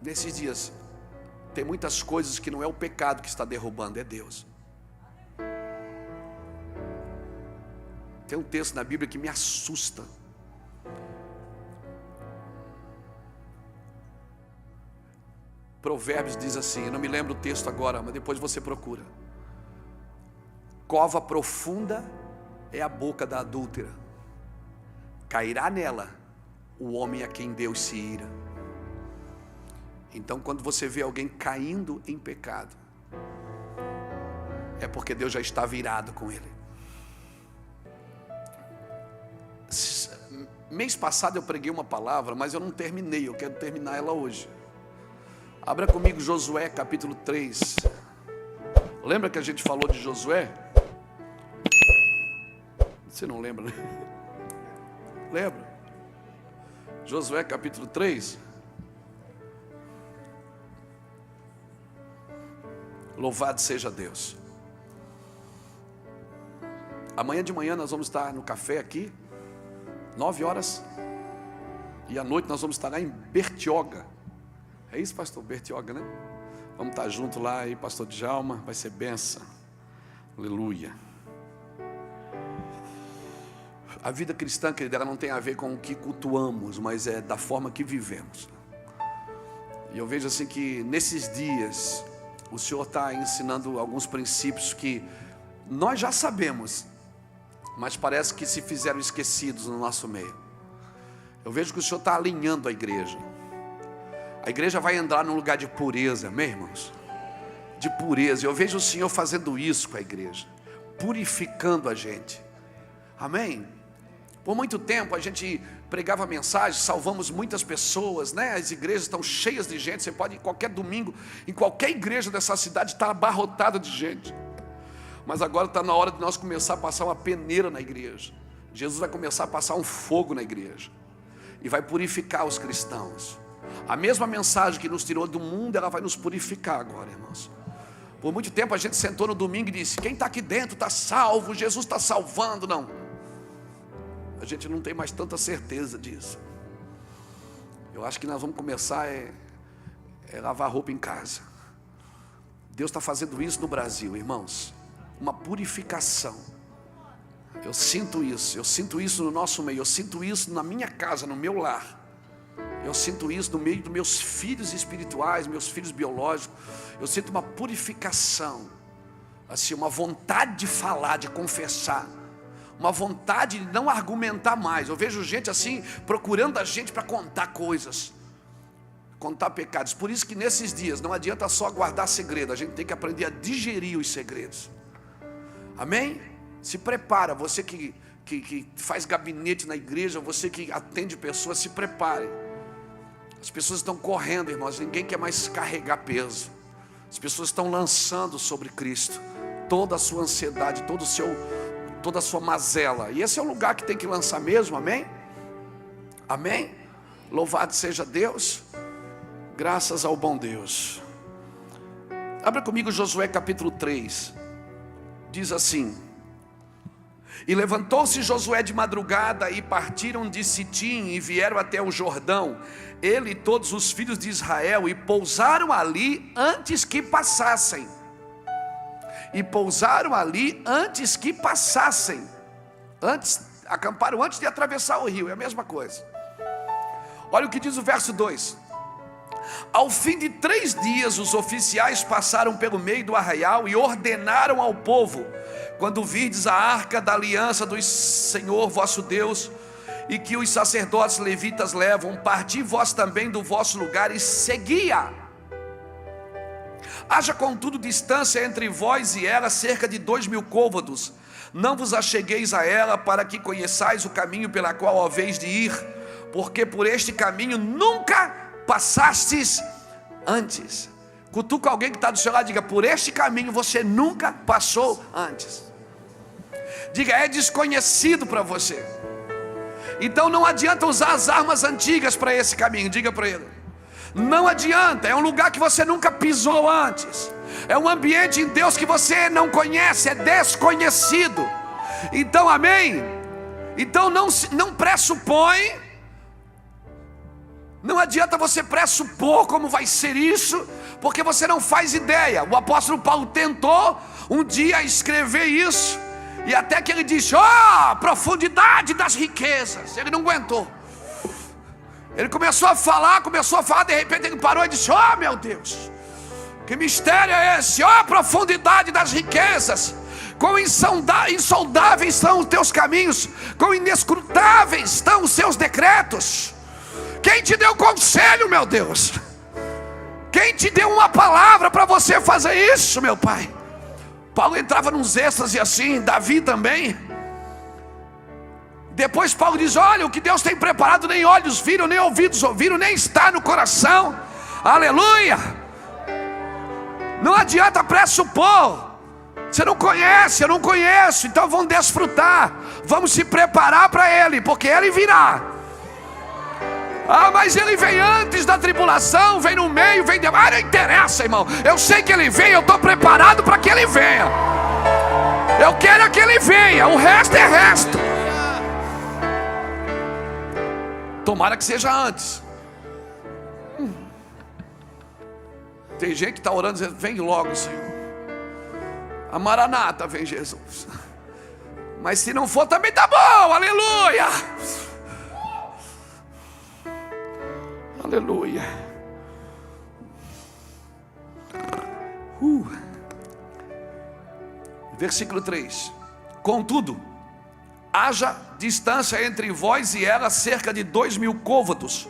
Nesses dias, tem muitas coisas que não é o pecado que está derrubando, é Deus. Tem um texto na Bíblia que me assusta. Provérbios diz assim, eu não me lembro o texto agora, mas depois você procura. Cova profunda é a boca da adúltera, cairá nela o homem a quem Deus se ira. Então quando você vê alguém caindo em pecado, é porque Deus já está virado com ele. Mês passado eu preguei uma palavra, mas eu não terminei, eu quero terminar ela hoje. Abra comigo Josué capítulo 3. Lembra que a gente falou de Josué? Você não lembra, né? Lembra? Josué capítulo 3. Louvado seja Deus. Amanhã de manhã nós vamos estar no café aqui, 9 horas. E à noite nós vamos estar lá em Bertioga. É isso, pastor? Bertioga, né? Vamos estar junto lá aí, pastor Djalma. Vai ser benção. Aleluia. A vida cristã, querida, ela não tem a ver com o que cultuamos, mas é da forma que vivemos. E eu vejo assim que nesses dias o Senhor está ensinando alguns princípios que nós já sabemos, mas parece que se fizeram esquecidos no nosso meio. Eu vejo que o Senhor está alinhando a igreja. A igreja vai entrar num lugar de pureza, amém, irmãos? De pureza. Eu vejo o Senhor fazendo isso com a igreja, purificando a gente, amém? Por muito tempo a gente pregava mensagem, salvamos muitas pessoas, né? As igrejas estão cheias de gente. Você pode ir qualquer domingo, em qualquer igreja dessa cidade está abarrotada de gente. Mas agora está na hora de nós começar a passar uma peneira na igreja. Jesus vai começar a passar um fogo na igreja e vai purificar os cristãos. A mesma mensagem que nos tirou do mundo, ela vai nos purificar agora, irmãos. Por muito tempo a gente sentou no domingo e disse: quem está aqui dentro está salvo, Jesus está salvando. Não, a gente não tem mais tanta certeza disso. Eu acho que nós vamos começar a lavar roupa em casa. Deus está fazendo isso no Brasil, irmãos. Uma purificação. Eu sinto isso no nosso meio, eu sinto isso na minha casa, no meu lar. Eu sinto isso no meio dos meus filhos espirituais, meus filhos biológicos. Eu sinto uma purificação, assim, uma vontade de falar, de confessar, uma vontade de não argumentar mais. Eu vejo gente assim, procurando a gente para contar coisas, contar pecados. Por isso que nesses dias não adianta só guardar segredo, a gente tem que aprender a digerir os segredos. Amém? Se prepara, você que faz gabinete na igreja, você que atende pessoas, se prepare. As pessoas estão correndo, irmãos, ninguém quer mais carregar peso. As pessoas estão lançando sobre Cristo toda a sua ansiedade, toda a sua mazela. E esse é o lugar que tem que lançar mesmo, amém? Amém? Louvado seja Deus. Graças ao bom Deus. Abra comigo Josué capítulo 3. Diz assim: e levantou-se Josué de madrugada e partiram de Sitim e vieram até o Jordão, ele e todos os filhos de Israel, e pousaram ali antes que passassem. Acamparam antes de atravessar o rio, é a mesma coisa. Olha o que diz o verso 2: ao fim de 3 dias os oficiais passaram pelo meio do arraial e ordenaram ao povo: quando virdes a arca da aliança do Senhor vosso Deus, e que os sacerdotes levitas levam, parti vós também do vosso lugar e segui-a. Haja contudo distância entre vós e ela, cerca de 2.000 côvados. Não vos achegueis a ela, para que conheçais o caminho pela qual haveis de ir, porque por este caminho nunca passastes antes. Cutuca alguém que está do seu lado, diga: por este caminho você nunca passou antes. Diga: é desconhecido para você. Então não adianta usar as armas antigas para esse caminho. Diga para ele: não adianta, é um lugar que você nunca pisou antes. É um ambiente em Deus que você não conhece, é desconhecido. Então, amém? Então não pressupõe Não adianta você pressupor como vai ser isso, porque você não faz ideia. O apóstolo Paulo tentou um dia escrever isso, e até que ele disse: profundidade das riquezas. Ele não aguentou. Ele começou a falar, de repente ele parou e disse: meu Deus, que mistério é esse? Profundidade das riquezas. Quão insondáveis são os teus caminhos, quão inescrutáveis estão os seus decretos. Quem te deu conselho, meu Deus? Quem te deu uma palavra para você fazer isso, meu pai? Paulo entrava nos êxtases assim, Davi também. Depois Paulo diz: olha, o que Deus tem preparado, nem olhos viram, nem ouvidos ouviram, nem está no coração. Aleluia! Não adianta pressupor. Você não conhece, eu não conheço. Então vamos desfrutar, vamos se preparar para Ele, porque Ele virá. Mas Ele vem antes da tribulação, vem no meio, vem depois. Não interessa, irmão. Eu sei que Ele vem, eu estou preparado para que Ele venha. Eu quero que Ele venha, o resto é resto. Tomara que seja antes. Tem gente que está orando dizendo: vem logo, Senhor. A Maranata, vem Jesus. Mas se não for também tá bom, aleluia. Aleluia. Versículo 3: contudo, haja distância entre vós e ela cerca de 2000 côvados.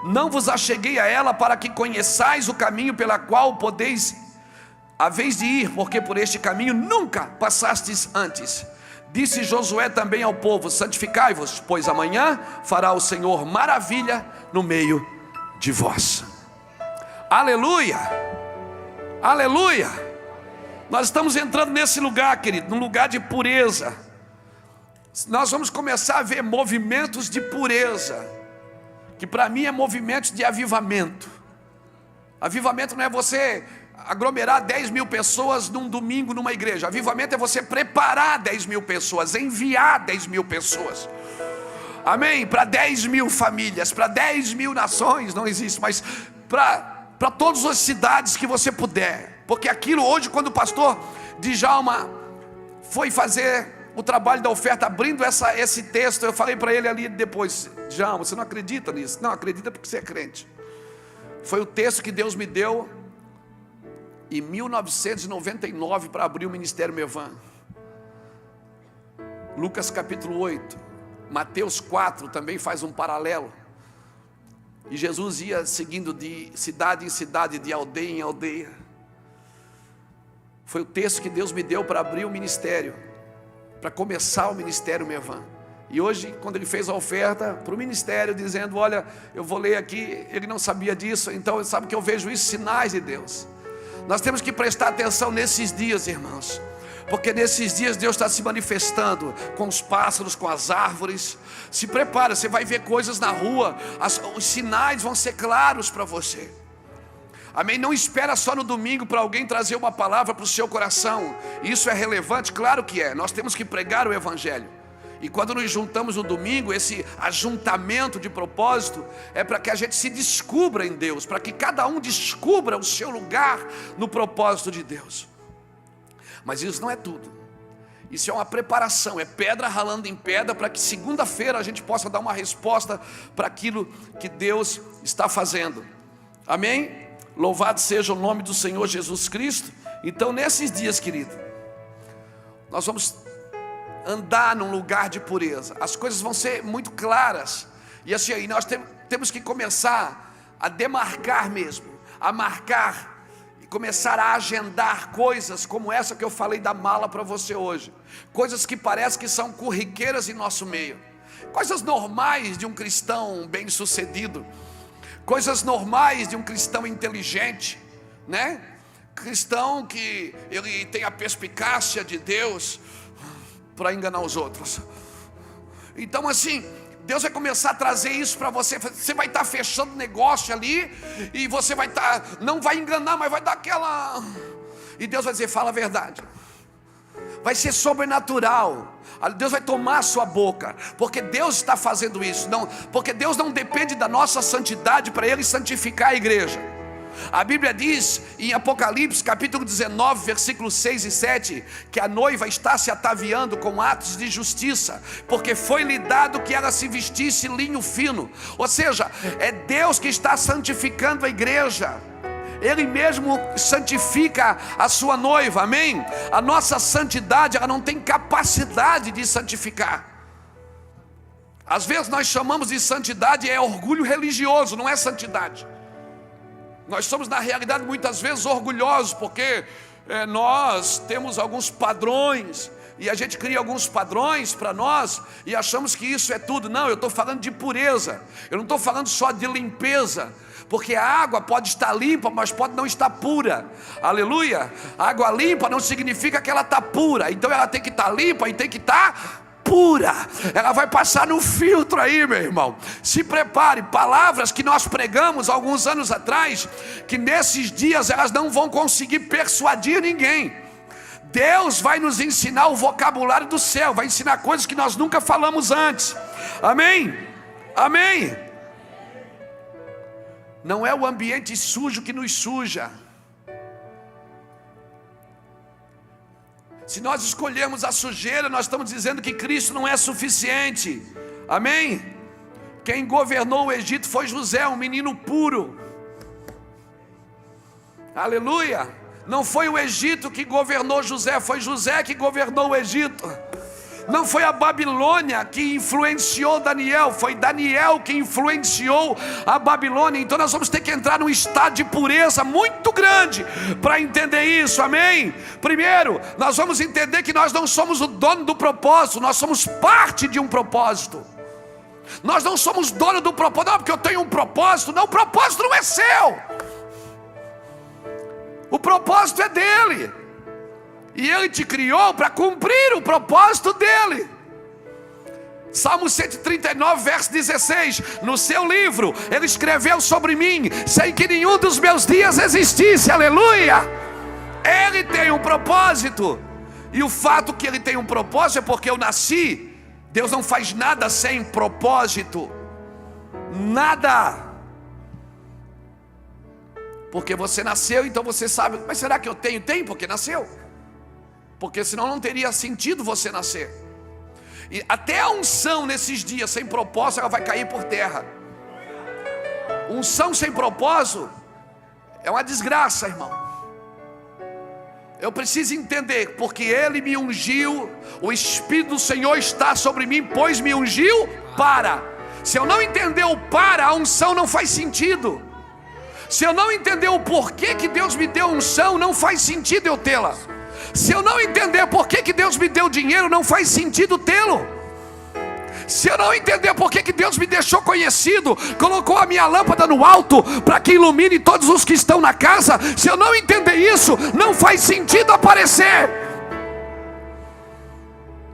Não vos acheguei a ela para que conheçais o caminho pela qual podeis a vez de ir, porque por este caminho nunca passastes antes. Disse Josué também ao povo: santificai-vos, pois amanhã fará o Senhor maravilha no meio de vós. Aleluia, aleluia. Nós estamos entrando nesse lugar, querido, num lugar de pureza. Nós vamos começar a ver movimentos de pureza, que para mim é movimentos de avivamento. Avivamento não é você aglomerar 10.000 pessoas num domingo numa igreja. Avivamento é você preparar 10.000 pessoas, enviar 10.000 pessoas. Amém? Para 10.000 famílias, para 10.000 nações, não existe, mas para todas as cidades que você puder. Porque aquilo hoje, quando o pastor Djalma foi fazer o trabalho da oferta, abrindo esse texto, eu falei para ele ali depois: Djalma, você não acredita nisso? Não, acredita porque você é crente. Foi o texto que Deus me deu em 1999 para abrir o Ministério Mevan. Lucas capítulo 8, Mateus 4 também faz um paralelo. E Jesus ia seguindo de cidade em cidade, de aldeia em aldeia. Foi o texto que Deus me deu para abrir o ministério, para começar o Ministério Mevan. E hoje, quando ele fez a oferta para o ministério, dizendo: olha, eu vou ler aqui, ele não sabia disso, então ele sabe que eu vejo isso, sinais de Deus. Nós temos que prestar atenção nesses dias, irmãos, porque nesses dias Deus está se manifestando com os pássaros, com as árvores. Se prepara, você vai ver coisas na rua, os sinais vão ser claros para você. Amém? Não espera só no domingo para alguém trazer uma palavra para o seu coração. Isso é relevante? Claro que é. Nós temos que pregar o Evangelho. E quando nos juntamos no domingo, esse ajuntamento de propósito é para que a gente se descubra em Deus, para que cada um descubra o seu lugar no propósito de Deus. Mas isso não é tudo. Isso é uma preparação, é pedra ralando em pedra, para que segunda-feira a gente possa dar uma resposta para aquilo que Deus está fazendo. Amém? Louvado seja o nome do Senhor Jesus Cristo. Então, nesses dias, querido, nós vamos andar num lugar de pureza. As coisas vão ser muito claras. E assim, aí nós temos que começar a demarcar mesmo, a marcar e começar a agendar coisas como essa que eu falei da mala para você hoje. Coisas que parecem que são corriqueiras em nosso meio. Coisas normais de um cristão bem-sucedido. Coisas normais de um cristão inteligente, né? Cristão que ele tem a perspicácia de Deus para enganar os outros. Então assim, Deus vai começar a trazer isso para você. Você vai estar fechando negócio ali, e você vai estar, não vai enganar, mas vai dar aquela... E Deus vai dizer: fala a verdade. vai ser sobrenatural. Deus vai tomar a sua boca, porque Deus está fazendo isso. Não, porque Deus não depende da nossa santidade para Ele santificar a igreja. A Bíblia diz em Apocalipse capítulo 19, versículos 6 e 7, que a noiva está se ataviando com atos de justiça, porque foi-lhe dado que ela se vestisse linho fino. Ou seja, é Deus que está santificando a igreja. Ele mesmo santifica a sua noiva, amém? A nossa santidade, ela não tem capacidade de santificar. Às vezes nós chamamos de santidade, é orgulho religioso, não é santidade. Nós somos na realidade muitas vezes orgulhosos, porque nós temos alguns padrões, e a gente cria alguns padrões para nós, e achamos que isso é tudo. Não, eu estou falando de pureza, eu não estou falando só de limpeza, porque a água pode estar limpa, mas pode não estar pura. Aleluia. A água limpa não significa que ela está pura, então ela tem que estar limpa e tem que estar pura. Ela vai passar no filtro aí, meu irmão. Se prepare. Palavras que nós pregamos alguns anos atrás, que nesses dias elas não vão conseguir persuadir ninguém. Deus vai nos ensinar o vocabulário do céu, vai ensinar coisas que nós nunca falamos antes. Amém? Amém? Não é o ambiente sujo que nos suja. Se nós escolhermos a sujeira, nós estamos dizendo que Cristo não é suficiente. Amém? Quem governou o Egito foi José, um menino puro. Aleluia. Não foi o Egito que governou José, foi José que governou o Egito. Não foi a Babilônia que influenciou Daniel, foi Daniel que influenciou a Babilônia. Então nós vamos ter que entrar num estado de pureza muito grande para entender isso, amém? Primeiro, nós vamos entender que nós não somos o dono do propósito, nós somos parte de um propósito. Nós não somos dono do propósito, não, porque eu tenho um propósito. Não, o propósito não é seu, o propósito é dele. E Ele te criou para cumprir o propósito dEle. Salmo 139, verso 16. No seu livro, Ele escreveu sobre mim, sem que nenhum dos meus dias existisse. Aleluia! Ele tem um propósito. E o fato que Ele tem um propósito é porque eu nasci. Deus não faz nada sem propósito. Nada. Porque você nasceu, então você sabe. Mas será que eu tenho? Tem, porque nasceu. Porque senão não teria sentido você nascer. E até a unção nesses dias sem propósito, ela vai cair por terra. Unção sem propósito é uma desgraça, irmão. Eu preciso entender, porque Ele me ungiu, o Espírito do Senhor está sobre mim, pois me ungiu para. Se eu não entender o para, a unção não faz sentido. Se eu não entender o porquê que Deus me deu unção, não faz sentido eu tê-la. Se eu não entender por que Deus me deu dinheiro, não faz sentido tê-lo. Se eu não entender por que Deus me deixou conhecido, colocou a minha lâmpada no alto para que ilumine todos os que estão na casa, se eu não entender isso, não faz sentido aparecer.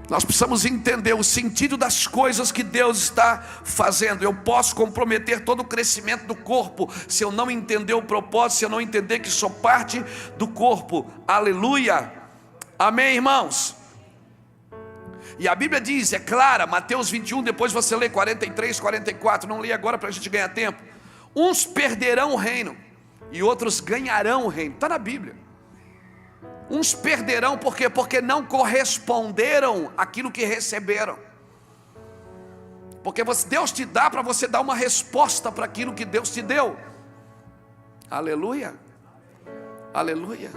Nós precisamos entender o sentido das coisas que Deus está fazendo. Eu posso comprometer todo o crescimento do corpo se eu não entender o propósito, se eu não entender que sou parte do corpo. Aleluia. Amém, irmãos? E a Bíblia diz, é clara, Mateus 21, depois você lê 43, 44, não lê agora para a gente ganhar tempo. Uns perderão o reino e outros ganharão o reino. Está na Bíblia. Uns perderão por quê? Porque não corresponderam àquilo que receberam. Porque Deus te dá para você dar uma resposta para aquilo que Deus te deu. Aleluia. Aleluia.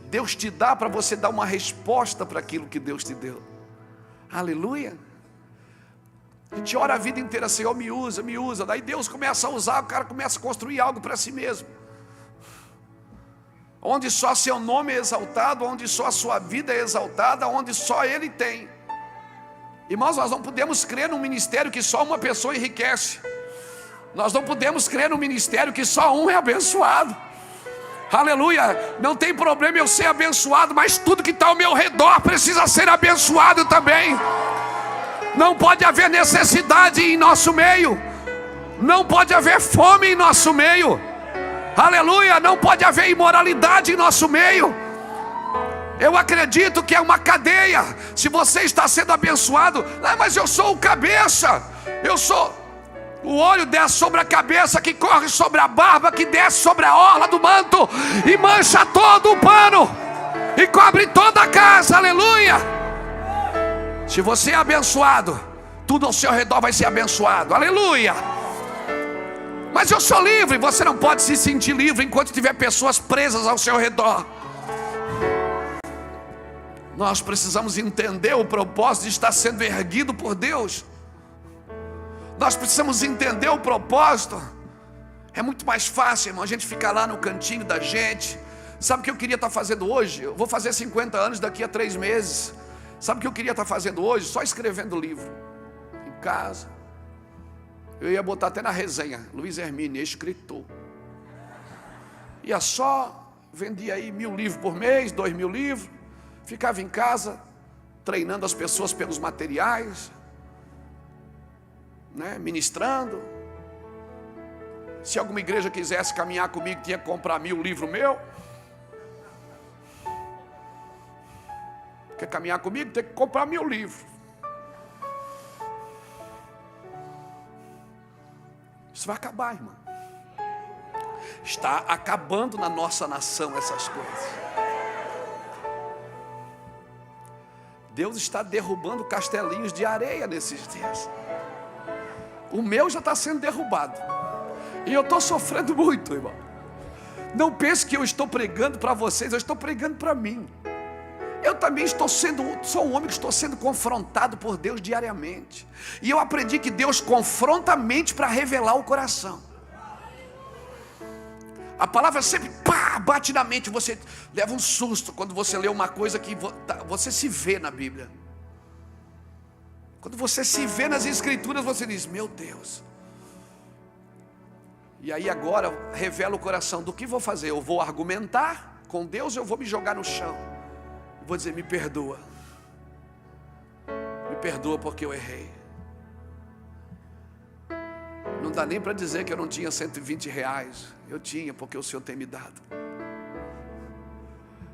Deus te dá para você dar uma resposta para aquilo que Deus te deu. Aleluia. A gente ora a vida inteira, Senhor, me usa, me usa. Daí Deus começa a usar, o cara começa a construir algo para si mesmo. Onde só seu nome é exaltado, onde só a sua vida é exaltada, onde só Ele tem. Irmãos, nós não podemos crer num ministério que só uma pessoa enriquece. Nós não podemos crer num ministério que só um é abençoado. Aleluia, não tem problema eu ser abençoado, mas tudo que está ao meu redor precisa ser abençoado também. Não pode haver necessidade em nosso meio, não pode haver fome em nosso meio. Aleluia, não pode haver imoralidade em nosso meio. Eu acredito que é uma cadeia. Se você está sendo abençoado, mas eu sou o cabeça, eu sou. O olho desce sobre a cabeça, que corre sobre a barba, que desce sobre a orla do manto e mancha todo o pano e cobre toda a casa. Aleluia. Se você é abençoado, tudo ao seu redor vai ser abençoado. Aleluia. Mas eu sou livre. Você não pode se sentir livre enquanto tiver pessoas presas ao seu redor. Nós precisamos entender o propósito de estar sendo erguido por Deus. Nós precisamos entender o propósito. É muito mais fácil, irmão, a gente ficar lá no cantinho da gente. Sabe o que eu queria estar fazendo hoje? Eu vou fazer 50 anos daqui a 3 meses. Sabe o que eu queria estar fazendo hoje? Só escrevendo livro em casa. Eu ia botar até na resenha: Luiz Hermínio, escritor. Ia só, vendia aí 1000 livros por mês, 2000 livros. Ficava em casa, treinando as pessoas pelos materiais, ministrando. Se alguma igreja quisesse caminhar comigo, tinha que comprar 1000 livros meus. Quer caminhar comigo, tem que comprar 1000 livros. Isso vai acabar, irmão. Está acabando na nossa nação essas coisas. Deus está derrubando castelinhos de areia nesses dias. O meu já está sendo derrubado. E eu estou sofrendo muito, irmão. Não pense que eu estou pregando para vocês, eu estou pregando para mim. Eu também sou um homem que estou sendo confrontado por Deus diariamente. E eu aprendi que Deus confronta a mente para revelar o coração. A palavra sempre bate na mente. Você leva um susto quando você lê uma coisa que você se vê na Bíblia. Quando você se vê nas Escrituras, você diz: meu Deus. E aí agora revela o coração. Do que vou fazer? Eu vou argumentar com Deus, eu vou me jogar no chão. Vou dizer: me perdoa. Me perdoa porque eu errei. Não dá nem para dizer que eu não tinha 120 reais. Eu tinha, porque o Senhor tem me dado.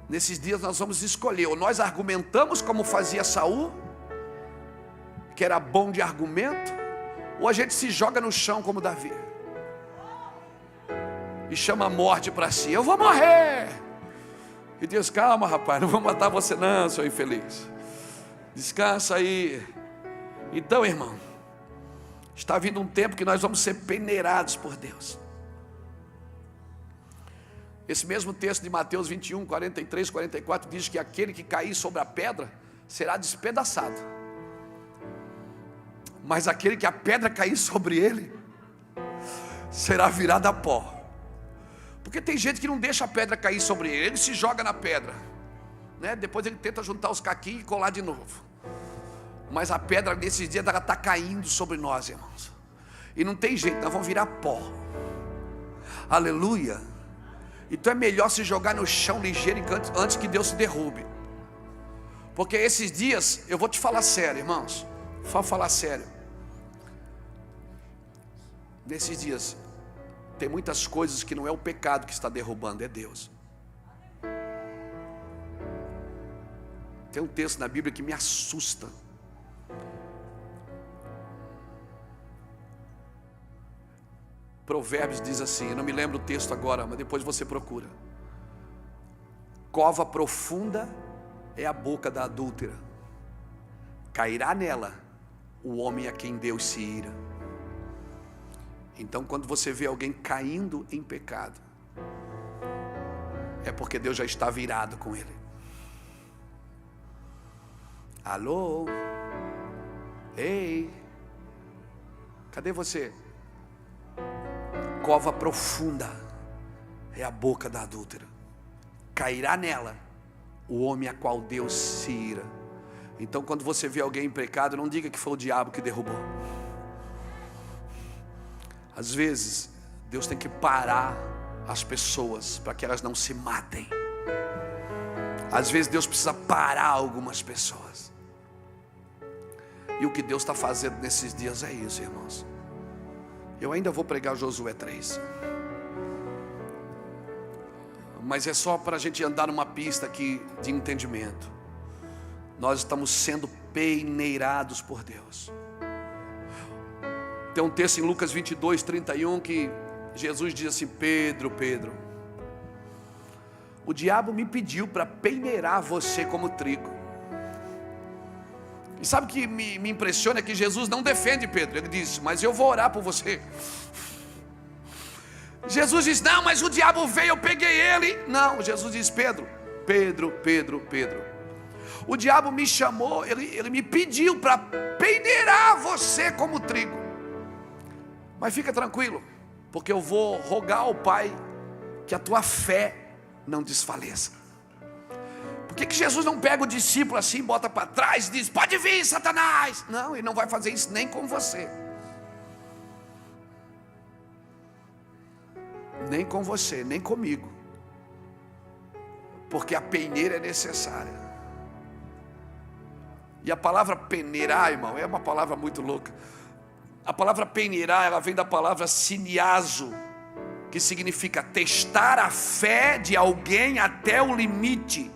Nesses dias nós vamos escolher: ou nós argumentamos como fazia Saul, que era bom de argumento, ou a gente se joga no chão como Davi e chama a morte para si. Eu vou morrer. E Deus: calma, rapaz, não vou matar você não, seu infeliz. Descansa aí. Então, irmão, está vindo um tempo que nós vamos ser peneirados por Deus. Esse mesmo texto de Mateus 21, 43, 44 diz que aquele que cair sobre a pedra será despedaçado, mas aquele que a pedra cair sobre ele será virado a pó. Porque tem gente que não deixa a pedra cair sobre ele, ele se joga na pedra, depois ele tenta juntar os caquinhos e colar de novo. Mas a pedra nesses dias ela está caindo sobre nós, irmãos, e não tem jeito, nós vamos virar pó. Aleluia. Então é melhor se jogar no chão ligeiro antes que Deus se derrube. Porque esses dias, eu vou te falar sério, irmãos, vou falar sério. Nesses dias tem muitas coisas que não é o pecado que está derrubando, é Deus. Tem um texto na Bíblia que me assusta. Provérbios diz assim, eu não me lembro o texto agora, mas depois você procura. Cova profunda é a boca da adúltera, cairá nela o homem a quem Deus se ira. Então quando você vê alguém caindo em pecado, é porque Deus já está virado com ele. Alô? Ei, cadê você? Cova profunda é a boca da adúltera, cairá nela o homem a qual Deus se ira. Então quando você vê alguém em pecado, não diga que foi o diabo que derrubou. Às vezes Deus tem que parar as pessoas para que elas não se matem. Às vezes Deus precisa parar algumas pessoas. E o que Deus está fazendo nesses dias é isso, irmãos. Eu ainda vou pregar Josué 3. mas é só para a gente andar numa pista aqui de entendimento. Nós estamos sendo peneirados por Deus. Tem um texto em Lucas 22:31 que Jesus diz assim: Pedro, Pedro, o diabo me pediu para peneirar você como trigo. E sabe o que me impressiona? É que Jesus não defende Pedro. Ele diz: mas eu vou orar por você. Jesus diz: não, mas o diabo veio, eu peguei ele. Não, Jesus diz: Pedro, Pedro, Pedro, Pedro, o diabo me chamou, ele me pediu para peneirar você como trigo. Mas fica tranquilo, porque eu vou rogar ao Pai que a tua fé não desfaleça. Por que Jesus não pega o discípulo assim, bota para trás e diz: pode vir, Satanás? Não, ele não vai fazer isso nem com você. Nem com você, nem comigo. Porque a peneira é necessária. E a palavra peneirar, irmão, é uma palavra muito louca. A palavra peneirar, ela vem da palavra siniazo, que significa testar a fé de alguém até o limite.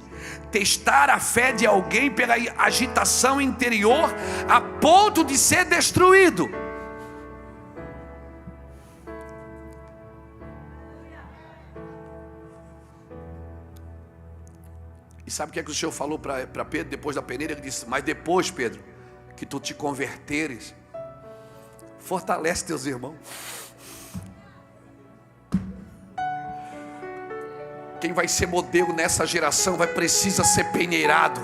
Testar a fé de alguém pela agitação interior a ponto de ser destruído. E sabe o que é que o Senhor falou para Pedro depois da peneira? Ele disse: mas depois, Pedro, que tu te converteres, fortalece teus irmãos. Quem vai ser modelo nessa geração precisa ser peneirado.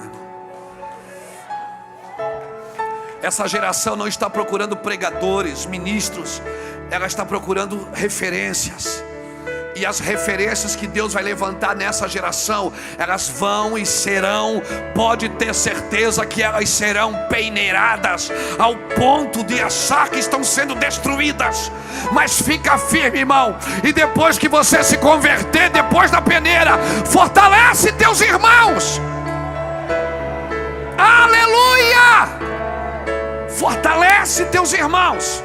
Essa geração não está procurando pregadores, ministros, ela está procurando referências. E as referências que Deus vai levantar nessa geração, elas vão e serão, pode ter certeza que elas serão peneiradas ao ponto de achar que estão sendo destruídas. Mas fica firme, irmão, e depois que você se converter, depois da peneira, fortalece teus irmãos. Aleluia! Fortalece teus irmãos.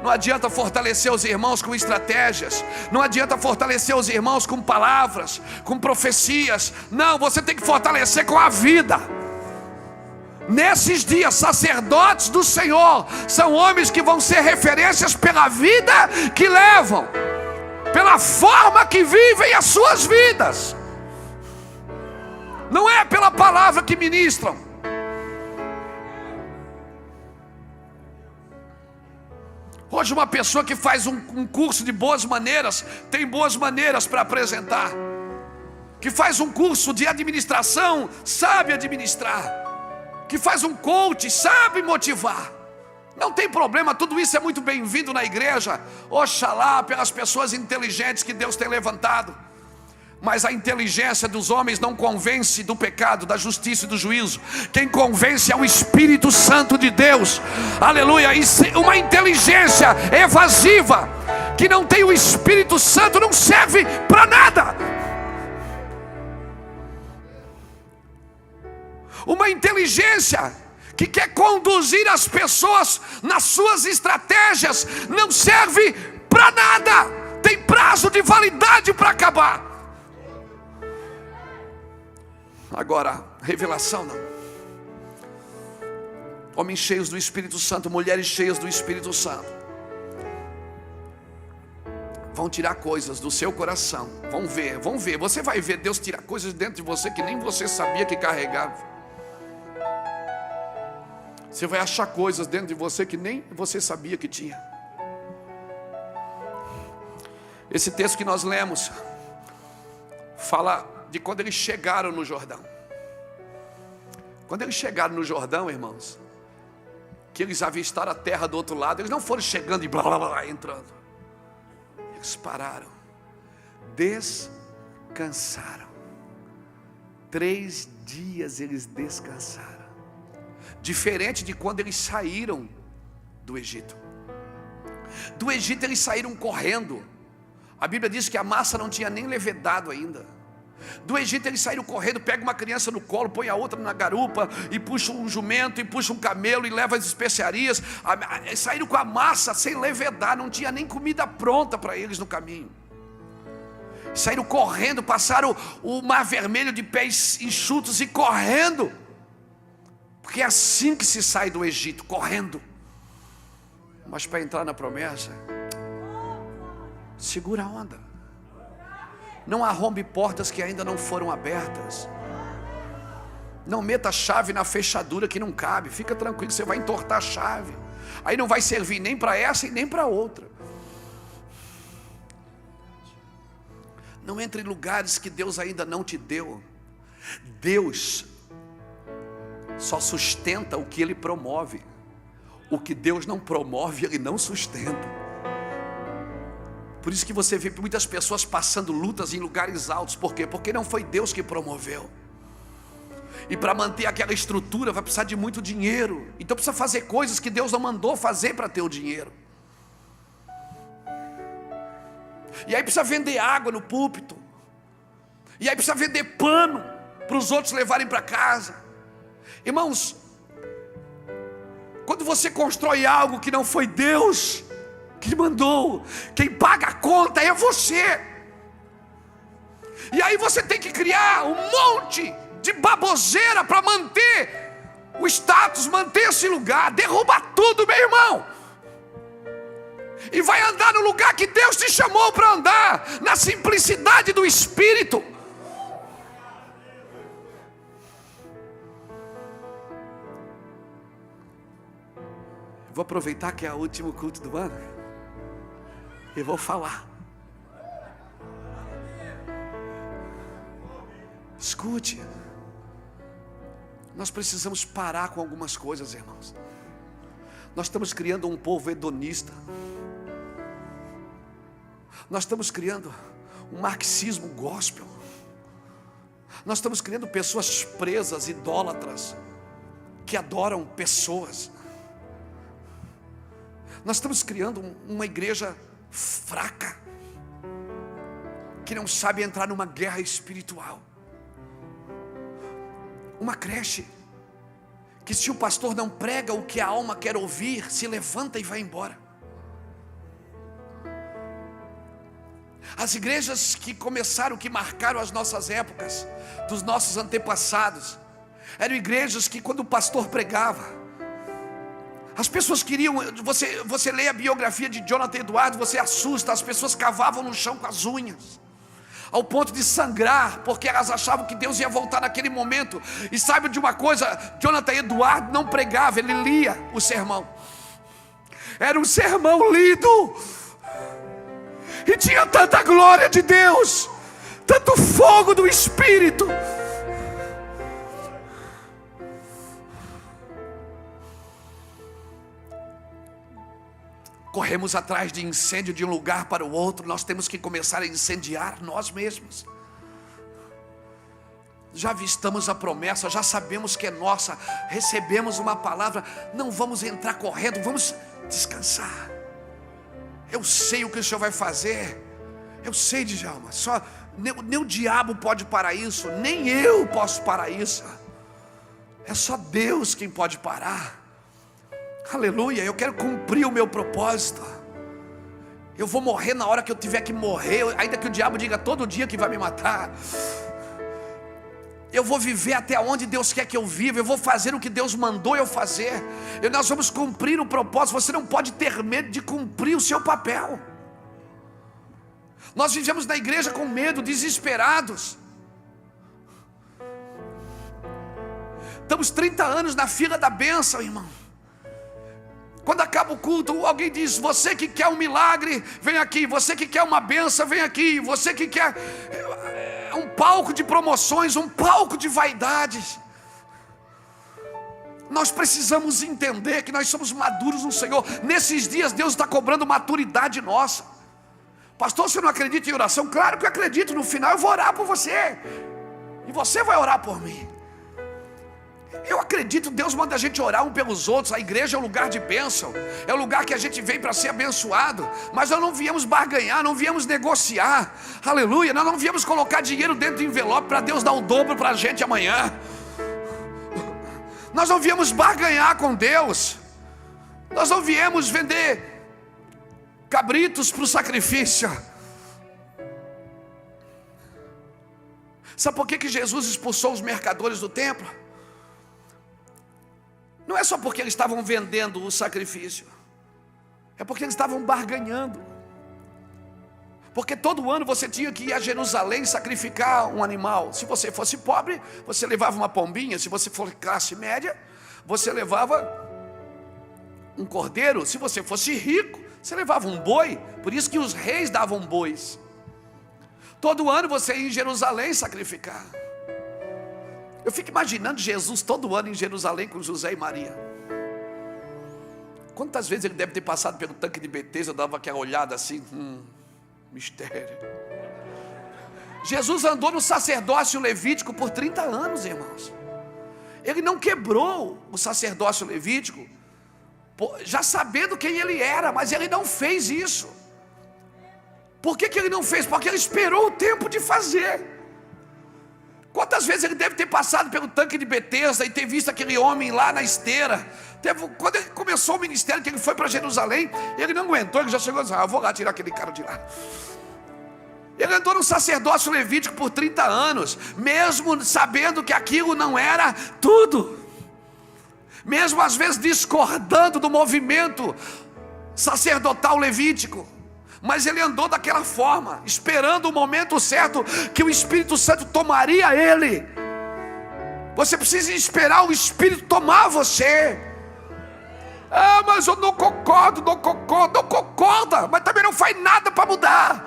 Não adianta fortalecer os irmãos com estratégias. Não adianta fortalecer os irmãos com palavras, com profecias. Não, você tem que fortalecer com a vida. Nesses dias, sacerdotes do Senhor são homens que vão ser referências pela vida que levam, pela forma que vivem as suas vidas. Não é pela palavra que ministram. Hoje uma pessoa que faz um curso de boas maneiras, tem boas maneiras para apresentar. Que faz um curso de administração, sabe administrar. Que faz um coach, sabe motivar. Não tem problema, tudo isso é muito bem-vindo na igreja. Oxalá pelas pessoas inteligentes que Deus tem levantado. Mas a inteligência dos homens não convence do pecado, da justiça e do juízo. Quem convence é o Espírito Santo de Deus. Aleluia. E uma inteligência evasiva, que não tem o Espírito Santo, não serve para nada. Uma inteligência que quer conduzir as pessoas nas suas estratégias não serve para nada. Tem prazo de validade para acabar. Agora, revelação não. Homens cheios do Espírito Santo, mulheres cheias do Espírito Santo, vão tirar coisas do seu coração. Vão ver. Você vai ver Deus tirar coisas dentro de você que nem você sabia que carregava. Você vai achar coisas dentro de você que nem você sabia que tinha. Esse texto que nós lemos fala de quando eles chegaram no Jordão. Quando eles chegaram no Jordão, irmãos, que eles avistaram a terra do outro lado, eles não foram chegando e blá blá blá entrando. Eles pararam, descansaram. 3 dias eles descansaram. Diferente de quando eles saíram do Egito. Do Egito eles saíram correndo. A Bíblia diz que a massa não tinha nem levedado ainda. Do Egito eles saíram correndo, pega uma criança no colo, põe a outra na garupa, e puxa um jumento, e puxa um camelo, e leva as especiarias. Saíram com a massa sem levedar, não tinha nem comida pronta para eles no caminho. Saíram correndo, passaram o Mar Vermelho de pés enxutos e correndo. Porque é assim que se sai do Egito, correndo. Mas para entrar na promessa, segura a onda. Não arrombe portas que ainda não foram abertas. Não meta a chave na fechadura que não cabe. Fica tranquilo, você vai entortar a chave. Aí não vai servir nem para essa e nem para outra. Não entre em lugares que Deus ainda não te deu. Deus só sustenta o que Ele promove. O que Deus não promove, Ele não sustenta. Por isso que você vê muitas pessoas passando lutas em lugares altos. Por quê? Porque não foi Deus que promoveu. E para manter aquela estrutura vai precisar de muito dinheiro. Então precisa fazer coisas que Deus não mandou fazer para ter o dinheiro. E aí precisa vender água no púlpito. E aí precisa vender pano para os outros levarem para casa. Irmãos, quando você constrói algo que não foi Deus que mandou, quem paga a conta é você. E aí você tem que criar um monte de baboseira para manter o status, manter esse lugar. Derruba tudo, meu irmão, e vai andar no lugar que Deus te chamou para andar, na simplicidade do Espírito. Vou aproveitar que é o último culto do ano e vou falar. Escute, nós precisamos parar com algumas coisas, irmãos. Nós estamos criando um povo hedonista. Nós estamos criando um marxismo gospel. Nós estamos criando pessoas presas, idólatras, que adoram pessoas. Nós estamos criando uma igreja fraca, que não sabe entrar numa guerra espiritual. Uma creche que, se o pastor não prega o que a alma quer ouvir, se levanta e vai embora. As igrejas que começaram, que marcaram as nossas épocas, dos nossos antepassados, eram igrejas que, quando o pastor pregava, as pessoas queriam, você lê a biografia de Jonathan Edwards, você assusta, as pessoas cavavam no chão com as unhas, ao ponto de sangrar, porque elas achavam que Deus ia voltar naquele momento. E saiba de uma coisa, Jonathan Edwards não pregava, ele lia o sermão. Era um sermão lido, e tinha tanta glória de Deus, tanto fogo do Espírito. Corremos atrás de incêndio de um lugar para o outro. Nós temos que começar a incendiar nós mesmos. Já avistamos a promessa, já sabemos que é nossa, recebemos uma palavra, não vamos entrar correndo, vamos descansar. Eu sei o que o Senhor vai fazer, eu sei, Djalma, só nem o diabo pode parar isso, nem eu posso parar isso, é só Deus quem pode parar. Aleluia, eu quero cumprir o meu propósito. Eu vou morrer na hora que eu tiver que morrer, ainda que o diabo diga todo dia que vai me matar. Eu vou viver até onde Deus quer que eu viva. Eu vou fazer o que Deus mandou eu fazer. Nós vamos cumprir o propósito. Você não pode ter medo de cumprir o seu papel. Nós vivemos na igreja com medo, desesperados. Estamos 30 anos na fila da bênção, irmão. Quando acaba o culto, alguém diz: você que quer um milagre, vem aqui. Você que quer uma bênção, vem aqui. Você que quer um palco de promoções, um palco de vaidades. Nós precisamos entender que nós somos maduros no Senhor. Nesses dias Deus está cobrando maturidade nossa. Pastor, você não acredita em oração? Claro que eu acredito. No final eu vou orar por você, e você vai orar por mim. Eu acredito, Deus manda a gente orar um pelos outros. A igreja é um lugar de bênção, é o lugar que a gente vem para ser abençoado. Mas nós não viemos barganhar, não viemos negociar. Aleluia, nós não viemos colocar dinheiro dentro do envelope para Deus dar o dobro para a gente amanhã. Nós não viemos barganhar com Deus. Nós não viemos vender cabritos para o sacrifício. Sabe por que Jesus expulsou os mercadores do templo? Não é só porque eles estavam vendendo o sacrifício, é porque eles estavam barganhando. Porque todo ano você tinha que ir a Jerusalém sacrificar um animal. Se você fosse pobre, você levava uma pombinha. Se você fosse classe média, você levava um cordeiro. Se você fosse rico, você levava um boi. Por isso que os reis davam bois. Todo ano você ia em Jerusalém sacrificar. Eu fico imaginando Jesus todo ano em Jerusalém com José e Maria. Quantas vezes ele deve ter passado pelo tanque de Betesda, dava aquela olhada assim, mistério. Jesus andou no sacerdócio levítico por 30 anos, irmãos. Ele não quebrou o sacerdócio levítico, já sabendo quem ele era, mas ele não fez isso. Por que ele não fez? Porque ele esperou o tempo de fazer. Quantas vezes ele deve ter passado pelo tanque de Betesda e ter visto aquele homem lá na esteira? Quando ele começou o ministério, que ele foi para Jerusalém, ele não aguentou, ele já chegou e disse: vou lá tirar aquele cara de lá. Ele andou no sacerdócio levítico por 30 anos, mesmo sabendo que aquilo não era tudo, mesmo às vezes discordando do movimento sacerdotal levítico. Mas ele andou daquela forma, esperando o momento certo que o Espírito Santo tomaria ele. Você precisa esperar o Espírito tomar você. Mas eu não concordo, não concorda, mas também não faz nada para mudar.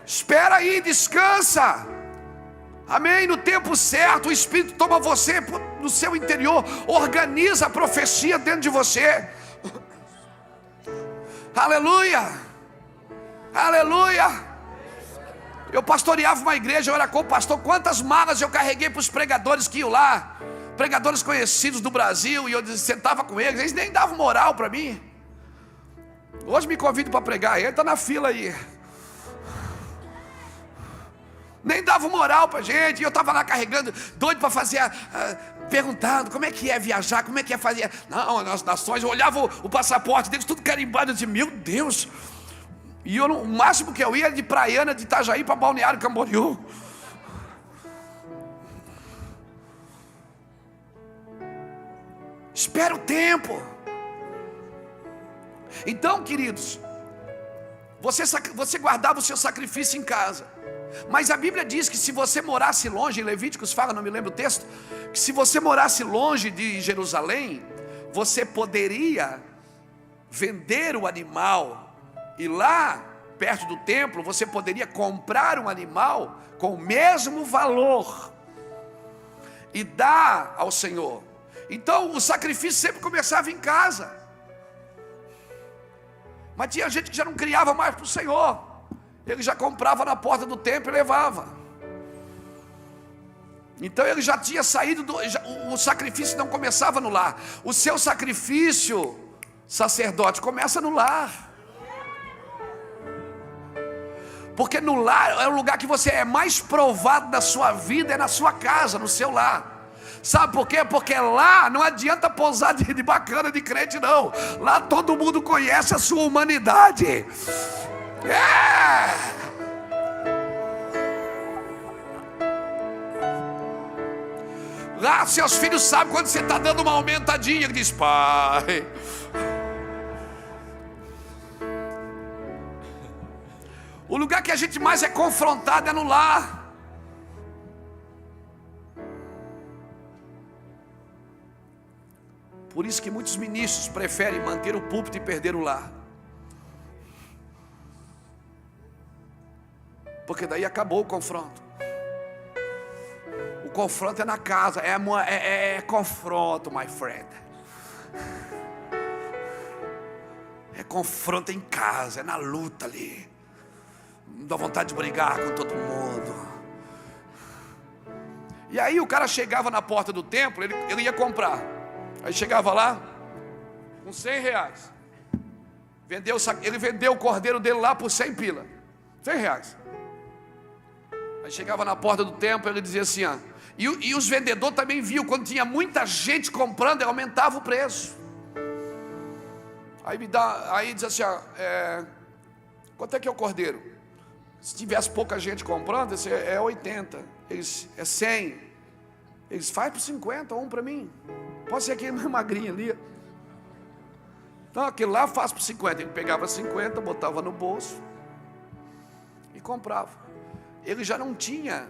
Espera aí, descansa. Amém? No tempo certo, o Espírito toma você no seu interior, organiza a profecia dentro de você. Aleluia, aleluia. Eu pastoreava uma igreja, eu era co-pastor. Quantas malas eu carreguei para os pregadores que iam lá, pregadores conhecidos do Brasil, e eu sentava com eles nem davam moral para mim. Hoje me convido para pregar, ele está na fila aí. Nem dava moral para a gente, e eu estava lá carregando, doido para fazer, perguntando como é que é viajar, como é que é fazer. Não, nas nações, eu olhava o passaporte deles, tudo carimbado, eu dizia: meu Deus. E o máximo que eu ia era de Praiana, de Itajaí para Balneário Camboriú. Espera o tempo. Então, queridos, você guardava o seu sacrifício em casa. Mas a Bíblia diz que se você morasse longe, em Levíticos fala, não me lembro o texto, que se você morasse longe de Jerusalém, você poderia vender o animal, e lá perto do templo você poderia comprar um animal com o mesmo valor e dar ao Senhor. Então o sacrifício sempre começava em casa. Mas tinha gente que já não criava mais para o Senhor, ele já comprava na porta do templo e levava. Então ele já tinha saído o sacrifício não começava no lar. O seu sacrifício, sacerdote, começa no lar. Porque no lar é o lugar que você é mais provado da sua vida, é na sua casa, no seu lar. Sabe por quê? Porque lá não adianta pousar de bacana de crente, não. Lá todo mundo conhece a sua humanidade. Lá seus filhos sabem quando você está dando uma aumentadinha. Ele diz: pai. O lugar que a gente mais é confrontado é no lar. Por isso que muitos ministros preferem manter o púlpito e perder o lar. Porque daí acabou o confronto. O confronto é na casa, é confronto, my friend. É confronto em casa, é na luta ali. Dá vontade de brigar com todo mundo. E aí o cara chegava na porta do templo, ele ia comprar. Aí chegava lá, com 100 reais. Ele vendeu o cordeiro dele lá por 100 pila. 100 reais. Aí chegava na porta do templo, ele dizia assim, e os vendedores também viam, quando tinha muita gente comprando, ele aumentava o preço. Aí diz assim, quanto é que é o cordeiro? Se tivesse pouca gente comprando, esse é 80. Eles, é 100. Eles faz por 50, um para mim. Pode ser aquele mais magrinho ali. Então aquele lá faz por 50. Ele pegava 50, botava no bolso e comprava. Ele já não tinha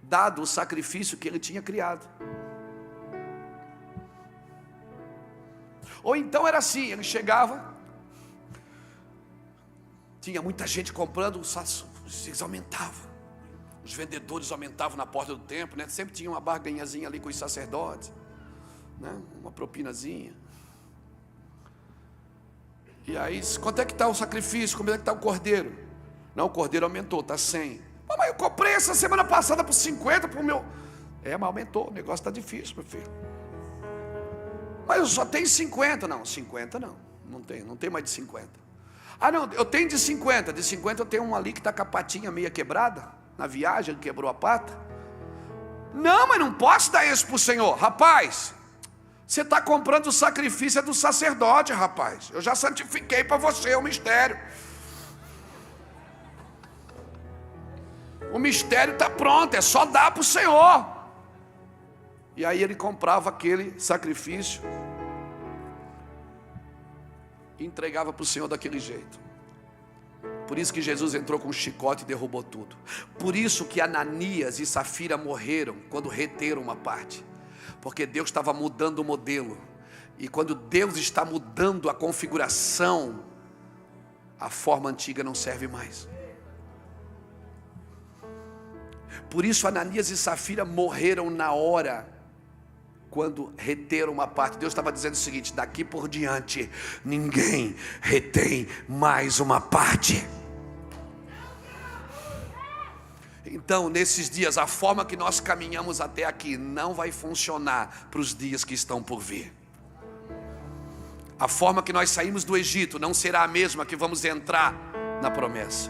dado o sacrifício que ele tinha criado. Ou então era assim, ele chegava, tinha muita gente comprando, eles aumentavam. Os vendedores aumentavam na porta do templo, né? Sempre tinha uma barganhazinha ali com os sacerdotes, né? Uma propinazinha. E aí, quanto é que está o sacrifício? Como é que está o cordeiro? Não, o cordeiro aumentou, está 100. Mas eu comprei essa semana passada por 50, por meu... mas aumentou, o negócio está difícil, meu filho. Mas eu só tenho 50. Não, 50 não tem mais de 50. Ah não, eu tenho de 50 eu tenho um ali que está com a patinha meia quebrada. Na viagem ele quebrou a pata. Não, mas não posso dar isso para o Senhor. Rapaz, você está comprando o sacrifício do sacerdote, rapaz. Eu já santifiquei para você o mistério. O mistério está pronto, é só dar para o Senhor. E aí ele comprava aquele sacrifício e entregava para o Senhor daquele jeito. Por isso que Jesus entrou com um chicote e derrubou tudo. Por isso que Ananias e Safira morreram quando reteram uma parte. Porque Deus estava mudando o modelo. E quando Deus está mudando a configuração, a forma antiga não serve mais. Por isso Ananias e Safira morreram na hora, quando reteram uma parte. Deus estava dizendo o seguinte: daqui por diante ninguém retém mais uma parte. Então nesses dias, a forma que nós caminhamos até aqui não vai funcionar para os dias que estão por vir. A forma que nós saímos do Egito não será a mesma que vamos entrar na promessa.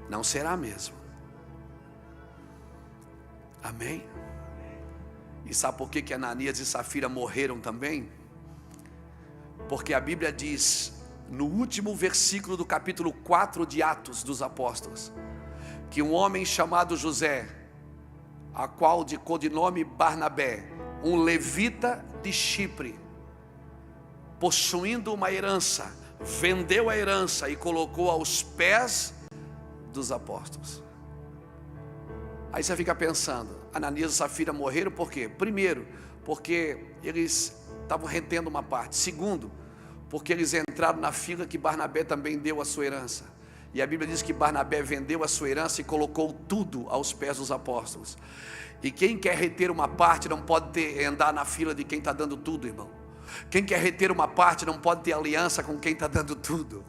Não será a mesma. Amém? E sabe por que Ananias e Safira morreram também? Porque a Bíblia diz, no último versículo do capítulo 4 de Atos dos Apóstolos, que um homem chamado José, a qual de codinome Barnabé, um levita de Chipre, possuindo uma herança, vendeu a herança e colocou aos pés dos apóstolos. Aí você fica pensando, Ananias e Safira morreram por quê? Primeiro, porque eles estavam retendo uma parte. Segundo, porque eles entraram na fila que Barnabé também deu a sua herança. E a Bíblia diz que Barnabé vendeu a sua herança e colocou tudo aos pés dos apóstolos. E quem quer reter uma parte não pode andar na fila de quem está dando tudo, irmão. Quem quer reter uma parte não pode ter aliança com quem está dando tudo.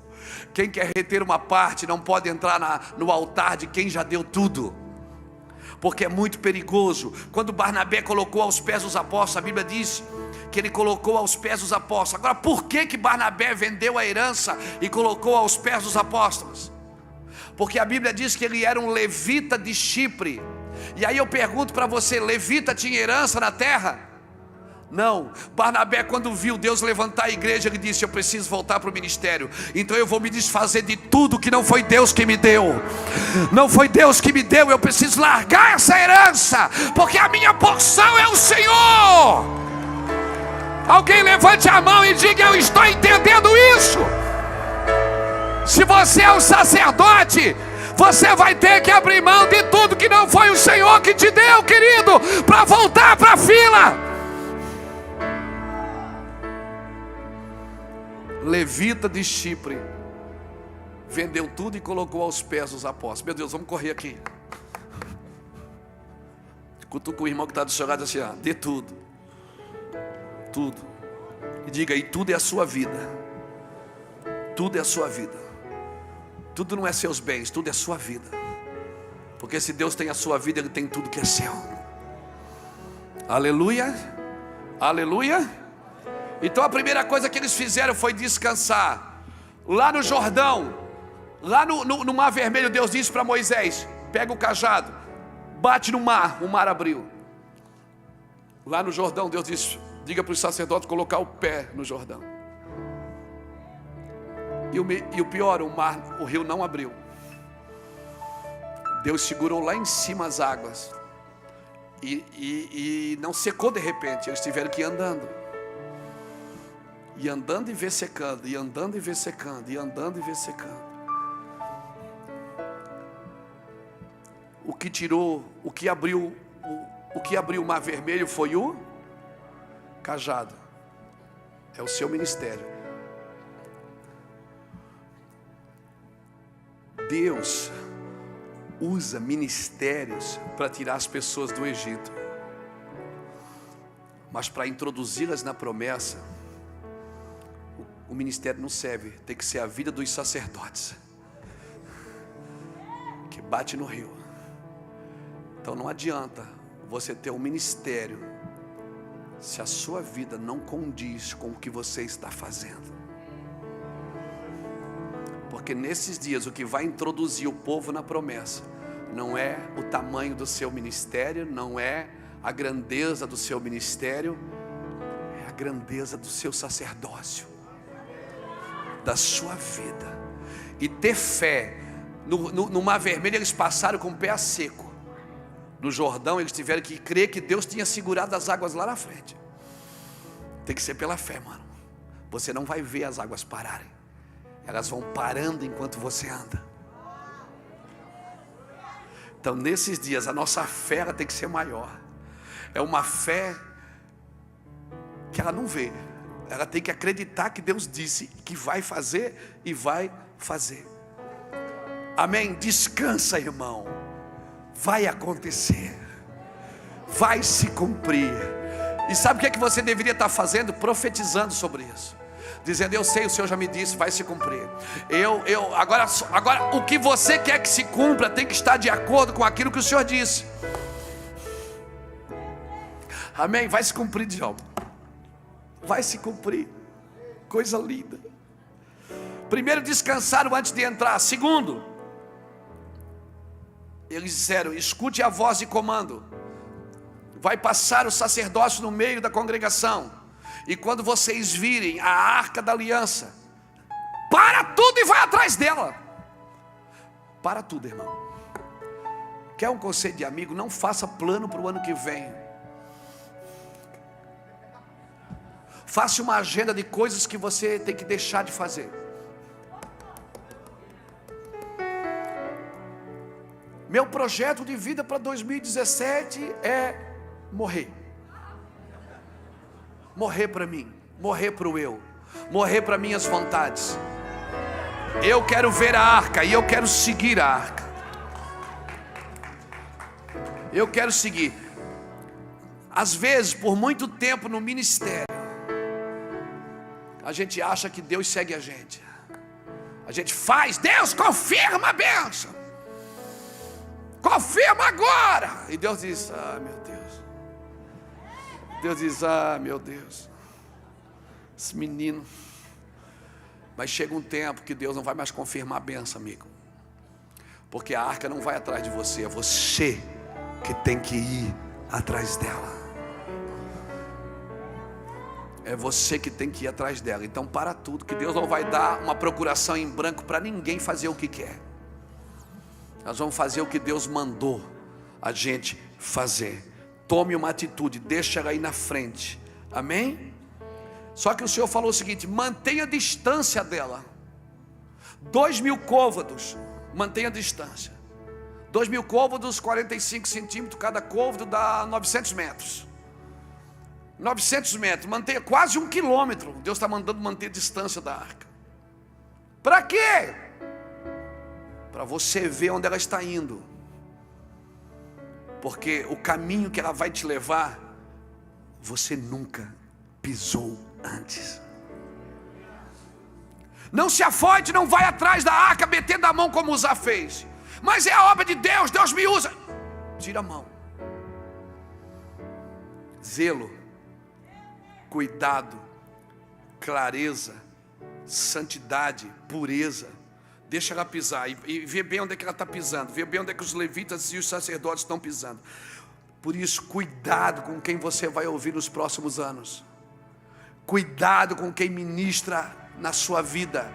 Quem quer reter uma parte não pode entrar no altar de quem já deu tudo. Porque é muito perigoso. Quando Barnabé colocou aos pés dos apóstolos, a Bíblia diz que ele colocou aos pés dos apóstolos. Agora, por que Barnabé vendeu a herança e colocou aos pés dos apóstolos? Porque a Bíblia diz que ele era um levita de Chipre. E aí eu pergunto para você, levita tinha herança na terra? Não. Barnabé, quando viu Deus levantar a igreja, ele disse: eu preciso voltar para o ministério, então eu vou me desfazer de tudo que não foi Deus que me deu. Não foi Deus que me deu, eu preciso largar essa herança, porque a minha porção é o Senhor. Alguém levante a mão e diga: eu estou entendendo isso. Se você é um sacerdote, você vai ter que abrir mão de tudo que não foi o Senhor que te deu, querido, para voltar para a fila. Levita de Chipre vendeu tudo e colocou aos pés dos apóstolos. Meu Deus, vamos correr aqui. Cutuca o irmão que está do seu lado assim: dê tudo. Tudo. E diga: e tudo é a sua vida. Tudo é a sua vida. Tudo não é seus bens, tudo é a sua vida. Porque se Deus tem a sua vida, Ele tem tudo que é seu. Aleluia. Aleluia. Então a primeira coisa que eles fizeram foi descansar. Lá no Jordão, lá no Mar Vermelho, Deus disse para Moisés: pega o cajado, bate no mar, o mar abriu. Lá no Jordão, Deus disse: diga para os sacerdotes colocar o pé no Jordão. E o pior, o rio não abriu. Deus segurou lá em cima as águas. E não secou de repente. Eles tiveram que ir andando. E andando e ver secando. E andando e ver secando. E andando e ver secando. O que abriu o mar vermelho foi o cajado. É o seu ministério. Deus usa ministérios para tirar as pessoas do Egito. Mas para introduzi-las na promessa, o ministério não serve. Tem que ser a vida dos sacerdotes que bate no rio. Então não adianta você ter um ministério se a sua vida não condiz com o que você está fazendo. Porque nesses dias o que vai introduzir o povo na promessa não é o tamanho do seu ministério, não é a grandeza do seu ministério, é a grandeza do seu sacerdócio, da sua vida. E ter fé. No Mar Vermelho eles passaram com o pé a seco. No Jordão eles tiveram que crer que Deus tinha segurado as águas lá na frente. Tem que ser pela fé, mano. Você não vai ver as águas pararem. Elas vão parando enquanto você anda. Então nesses dias a nossa fé ela tem que ser maior. É uma fé que ela não vê. Ela tem que acreditar que Deus disse que vai fazer e vai fazer. Amém? Descansa, irmão. Vai acontecer. Vai se cumprir. E sabe o que é que você deveria estar fazendo? Profetizando sobre isso. Dizendo, eu sei, o Senhor já me disse, vai se cumprir. Agora o que você quer que se cumpra tem que estar de acordo com aquilo que o Senhor disse. Amém? Vai se cumprir, Djalma. Vai se cumprir. Coisa linda. Primeiro, descansaram antes de entrar. Segundo, eles disseram, escute a voz de comando. Vai passar o sacerdócio no meio da congregação. E quando vocês virem a arca da aliança, para tudo e vai atrás dela. Para tudo, irmão. Quer um conselho de amigo? Não faça plano para o ano que vem. Faça uma agenda de coisas que você tem que deixar de fazer. Meu projeto de vida para 2017 é morrer. Morrer para mim, morrer para o eu, morrer para minhas vontades. Eu quero ver a arca e eu quero seguir a arca. Eu quero seguir. Às vezes, por muito tempo no ministério, a gente acha que Deus segue a gente. A gente faz, Deus confirma a bênção. Confirma agora. E Deus diz, ah, meu Deus. Deus diz, ah, meu Deus. Esse menino. Mas chega um tempo que Deus não vai mais confirmar a bênção, amigo. Porque a arca não vai atrás de você. É você que tem que ir atrás dela. É você que tem que ir atrás dela. Então para tudo, que Deus não vai dar uma procuração em branco para ninguém fazer o que quer. Nós vamos fazer o que Deus mandou a gente fazer. Tome uma atitude, deixa ela aí na frente. Amém? Só que o Senhor falou o seguinte, mantenha a distância dela. 2.000 côvados, mantenha a distância. 2.000 côvados, 45 centímetros, cada côvado dá 900 metros. 900 metros, mantenha quase 1 quilômetro. Deus está mandando manter a distância da arca. Para quê? Para você ver onde ela está indo. Porque o caminho que ela vai te levar, você nunca pisou antes. Não se afoite, não vai atrás da arca metendo a mão como Uzá fez. Mas é a obra de Deus, Deus me usa. Tira a mão. Zelo, cuidado, clareza, santidade, pureza. Deixa ela pisar e vê bem onde é que ela está pisando. Vê bem onde é que os levitas e os sacerdotes estão pisando. Por isso, cuidado com quem você vai ouvir nos próximos anos. Cuidado com quem ministra na sua vida.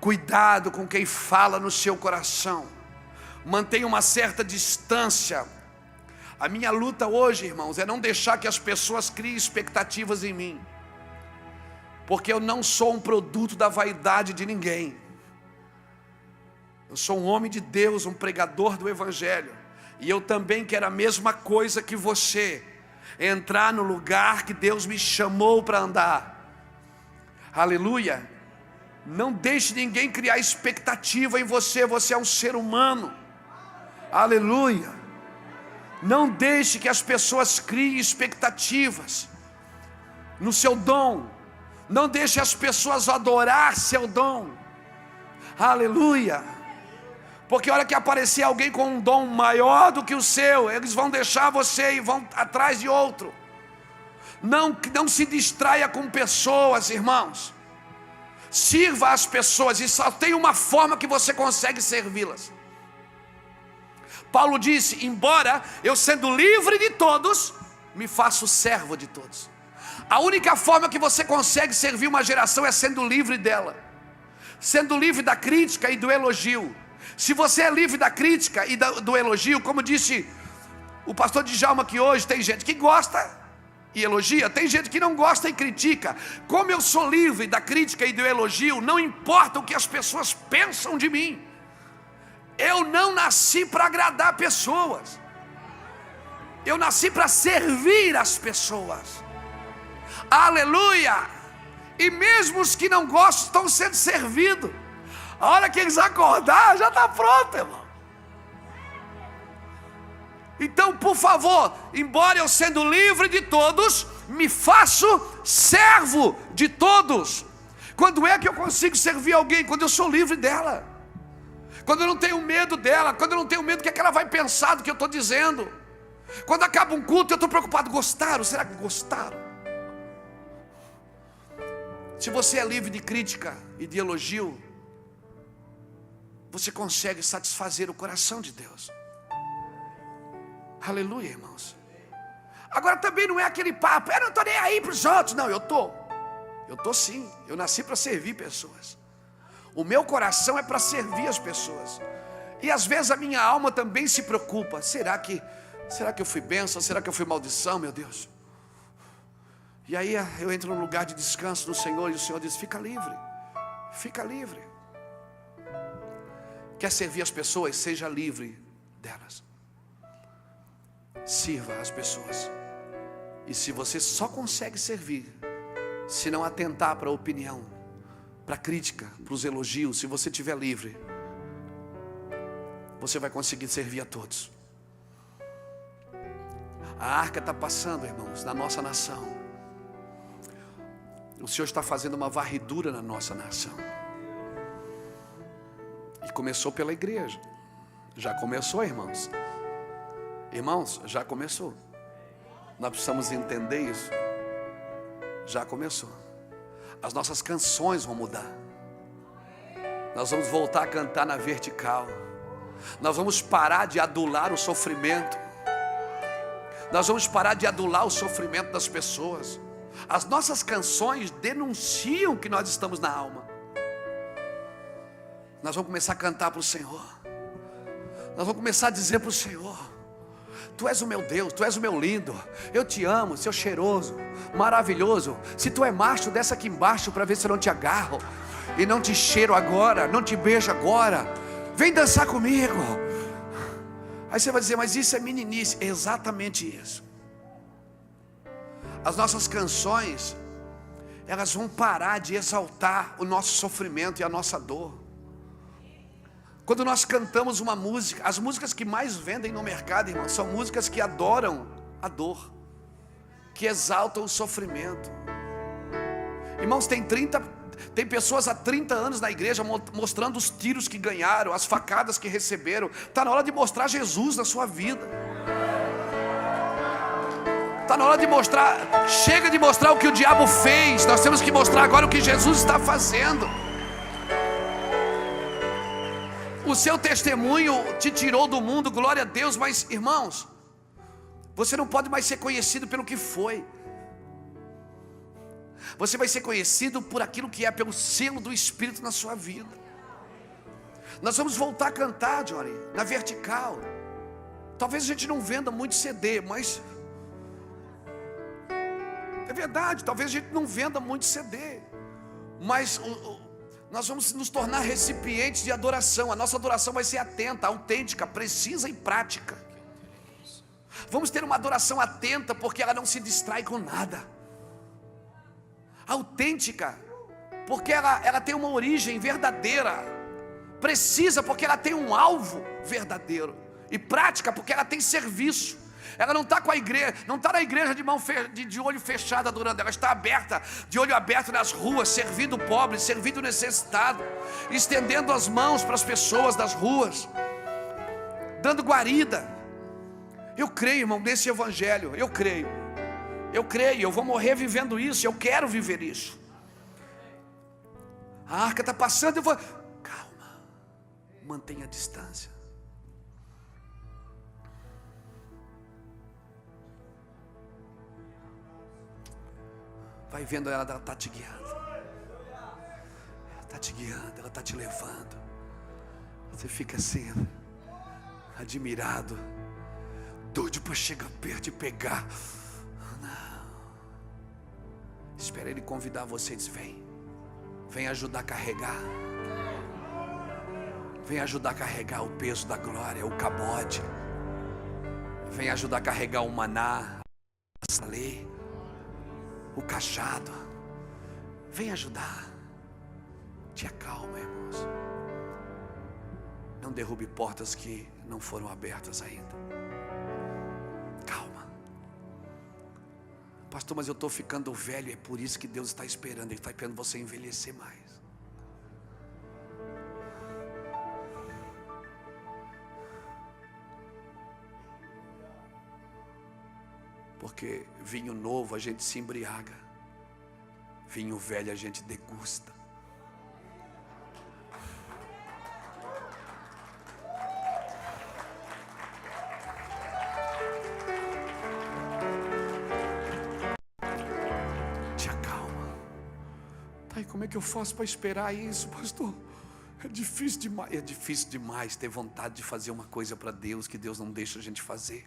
Cuidado com quem fala no seu coração. Mantenha uma certa distância. A minha luta hoje, irmãos, é não deixar que as pessoas criem expectativas em mim, porque eu não sou um produto da vaidade de ninguém. Eu sou um homem de Deus, um pregador do Evangelho, e eu também quero a mesma coisa que você, entrar no lugar que Deus me chamou para andar. Aleluia. Não deixe ninguém criar expectativa em você. Você é um ser humano. Aleluia. Não deixe que as pessoas criem expectativas no seu dom. Não deixe as pessoas adorar seu dom. Aleluia. Porque a hora que aparecer alguém com um dom maior do que o seu, eles vão deixar você e vão atrás de outro. Não se distraia com pessoas, irmãos. Sirva as pessoas, e só tem uma forma que você consegue servi-las. Paulo disse: embora eu sendo livre de todos, me faço servo de todos. A única forma que você consegue servir uma geração é sendo livre dela, sendo livre da crítica e do elogio. Se você é livre da crítica e do elogio, como disse o pastor Djalma, que hoje tem gente que gosta e elogia, tem gente que não gosta e critica. Como eu sou livre da crítica e do elogio, não importa o que as pessoas pensam de mim. Eu não nasci para agradar pessoas, eu nasci para servir as pessoas. Aleluia. E mesmo os que não gostam estão sendo servidos. A hora que eles acordar, já está pronto, irmão. Então, por favor, embora eu sendo livre de todos, me faço servo de todos. Quando é que eu consigo servir alguém? Quando eu sou livre dela, quando eu não tenho medo dela, quando eu não tenho medo do que ela vai pensar do que eu estou dizendo. Quando acaba um culto, eu estou preocupado: gostaram? Será que gostaram? Se você é livre de crítica e de elogio, você consegue satisfazer o coração de Deus. Aleluia, irmãos. Agora também não é aquele papo: eu não estou nem aí para os outros. Não, eu estou sim. Eu nasci para servir pessoas. O meu coração é para servir as pessoas. E às vezes a minha alma também se preocupa: será que eu fui bênção? Será que eu fui maldição, meu Deus? E aí eu entro num lugar de descanso no Senhor, e o Senhor diz: fica livre, fica livre. Quer servir as pessoas? Seja livre delas. Sirva as pessoas. E se você só consegue servir se não atentar para a opinião, para a crítica, para os elogios, se você estiver livre, você vai conseguir servir a todos. A arca está passando, irmãos, na nossa nação. O Senhor está fazendo uma varredura na nossa nação. E começou pela igreja. Já começou, irmãos. Irmãos, já começou. Nós precisamos entender isso. Já começou. As nossas canções vão mudar. Nós vamos voltar a cantar na vertical. Nós vamos parar de adular o sofrimento. Nós vamos parar de adular o sofrimento das pessoas. As nossas canções denunciam que nós estamos na alma. Nós vamos começar a cantar para o Senhor. Nós vamos começar a dizer para o Senhor: Tu és o meu Deus, Tu és o meu lindo, eu te amo, seu cheiroso, maravilhoso. Se Tu é macho, desce aqui embaixo para ver se eu não te agarro e não te cheiro agora, não te beijo agora. Vem dançar comigo. Aí você vai dizer: mas isso é meninice. É exatamente isso. As nossas canções, elas vão parar de exaltar o nosso sofrimento e a nossa dor. Quando nós cantamos uma música, as músicas que mais vendem no mercado, irmão, são músicas que adoram a dor, que exaltam o sofrimento. Irmãos, tem pessoas há 30 anos na igreja mostrando os tiros que ganharam, as facadas que receberam. Está na hora de mostrar Jesus na sua vida. Está na hora de mostrar. Chega de mostrar o que o diabo fez. Nós temos que mostrar agora o que Jesus está fazendo. O seu testemunho te tirou do mundo, glória a Deus. Mas, irmãos, você não pode mais ser conhecido pelo que foi. Você vai ser conhecido por aquilo que é, pelo selo do Espírito na sua vida. Nós vamos voltar a cantar, Johnny, na vertical. Talvez a gente não venda muito CD, mas é verdade, talvez a gente não venda muito CD, mas nós vamos nos tornar recipientes de adoração. A nossa adoração vai ser atenta, autêntica, precisa e prática. Vamos ter uma adoração atenta, porque ela não se distrai com nada. Autêntica, porque ela tem uma origem verdadeira. Precisa, porque ela tem um alvo verdadeiro. E prática, porque ela tem serviço. Ela não está com a igreja, não está na igreja de olho fechado adorando. Ela está aberta, de olho aberto nas ruas, servindo o pobre, servindo o necessitado, estendendo as mãos para as pessoas das ruas, dando guarida. Eu creio, irmão, nesse evangelho. Eu creio, eu vou morrer vivendo isso. Eu quero viver isso. A arca está passando, eu vou... Calma, mantenha a distância. Vai vendo, ela está te guiando. Está te guiando, ela está te levando. Você fica assim, admirado, doido para chegar perto e pegar. Não. Espera ele convidar você e diz: vem ajudar a carregar. Vem ajudar a carregar o peso da glória, o cabote. Vem ajudar a carregar o maná, a lei, o cajado. Vem ajudar. Te acalma, irmãos. Não derrube portas que não foram abertas ainda. Calma. Pastor, mas eu estou ficando velho. É por isso que Deus está esperando. Ele está esperando você envelhecer mais. Porque vinho novo a gente se embriaga, vinho velho a gente degusta. Te acalma. Tá, e como é que eu faço para esperar isso, pastor? É difícil demais ter vontade de fazer uma coisa para Deus que Deus não deixa a gente fazer.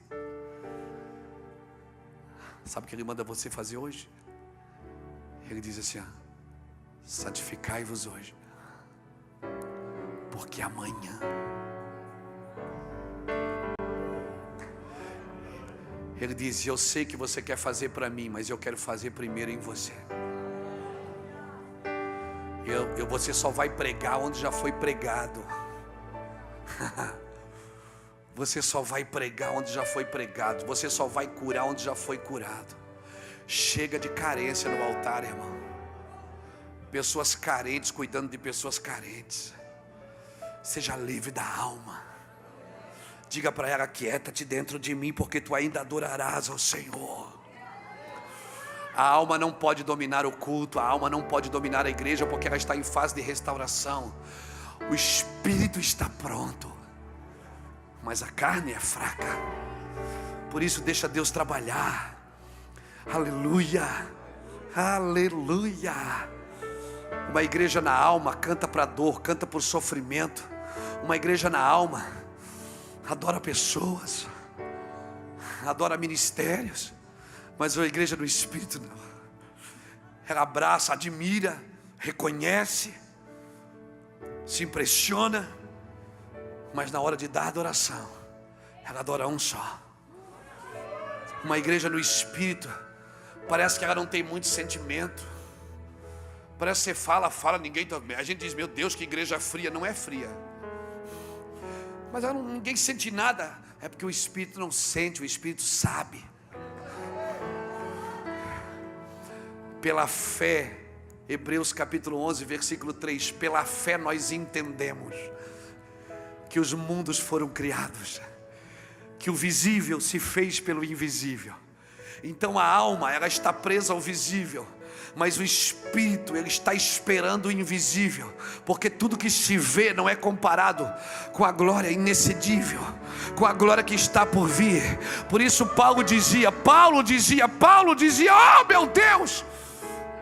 Sabe o que Ele manda você fazer hoje? Ele diz assim: santificai-vos hoje, porque amanhã. Ele diz: eu sei que você quer fazer para mim, mas eu quero fazer primeiro em você. Você só vai pregar onde já foi pregado. Você só vai pregar onde já foi pregado. Você só vai curar onde já foi curado. Chega de carência no altar, irmão. Pessoas carentes cuidando de pessoas carentes. Seja livre da alma. Diga para ela: quieta-te dentro de mim, porque tu ainda adorarás ao Senhor. A alma não pode dominar o culto. A alma não pode dominar a igreja, porque ela está em fase de restauração. O espírito está pronto, mas a carne é fraca. Por isso deixa Deus trabalhar. Aleluia, aleluia. Uma igreja na alma canta para a dor, canta por sofrimento. Uma igreja na alma adora pessoas, adora ministérios. Mas a igreja do Espírito não. Ela abraça, admira, reconhece, se impressiona, mas na hora de dar adoração, ela adora um só. Uma igreja no Espírito, parece que ela não tem muito sentimento. Parece que você fala, ninguém... A gente diz: meu Deus, que igreja fria. Não é fria, mas ninguém sente nada. É porque o Espírito não sente, o Espírito sabe. Pela fé, Hebreus capítulo 11, versículo 3. Pela fé nós entendemos que os mundos foram criados, que o visível se fez pelo invisível. Então a alma, ela está presa ao visível, mas o Espírito, ele está esperando o invisível, porque tudo que se vê não é comparado com a glória inexcedível, com a glória que está por vir. Por isso Paulo dizia: oh meu Deus,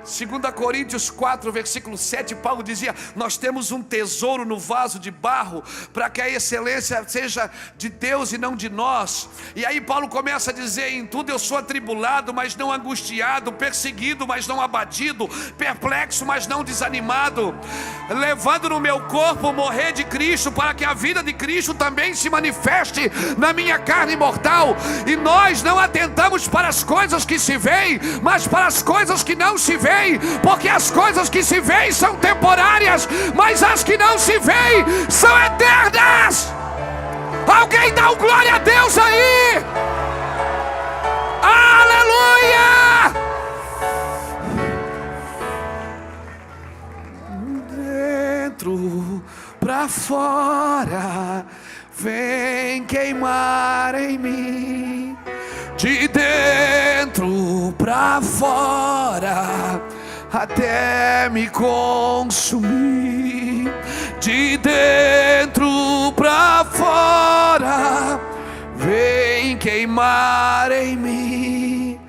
2 Coríntios 4, versículo 7, Paulo dizia: nós temos um tesouro no vaso de barro, para que a excelência seja de Deus e não de nós. E aí Paulo começa a dizer: em tudo eu sou atribulado, mas não angustiado, perseguido, mas não abatido, perplexo, mas não desanimado, levando no meu corpo o morrer de Cristo, para que a vida de Cristo também se manifeste na minha carne mortal. E nós não atentamos para as coisas que se veem, mas para as coisas que não se veem, porque as coisas que se veem são temporárias, mas as que não se veem são eternas. Alguém dá um glória a Deus aí? Aleluia! Dentro pra fora, vem queimar em mim. De dentro pra fora, até me consumir. De dentro pra fora, vem queimar em mim.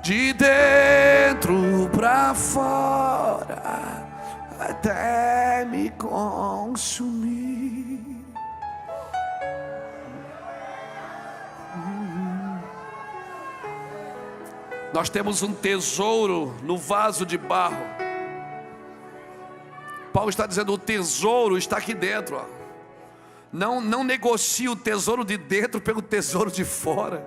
De dentro pra fora, até me consumir. Nós temos um tesouro no vaso de barro. Paulo está dizendo: o tesouro está aqui dentro, ó. Não negocie o tesouro de dentro pelo tesouro de fora.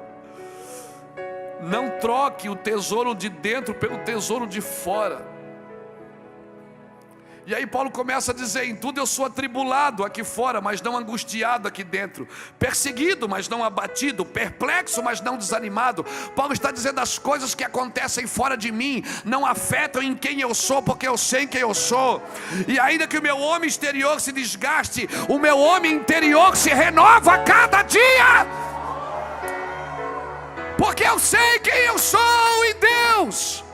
Não troque o tesouro de dentro pelo tesouro de fora. E aí Paulo começa a dizer: em tudo eu sou atribulado aqui fora, mas não angustiado aqui dentro, perseguido, mas não abatido, perplexo, mas não desanimado. Paulo está dizendo: as coisas que acontecem fora de mim não afetam em quem eu sou, porque eu sei quem eu sou. E ainda que o meu homem exterior se desgaste, o meu homem interior se renova a cada dia, porque eu sei quem eu sou em Deus.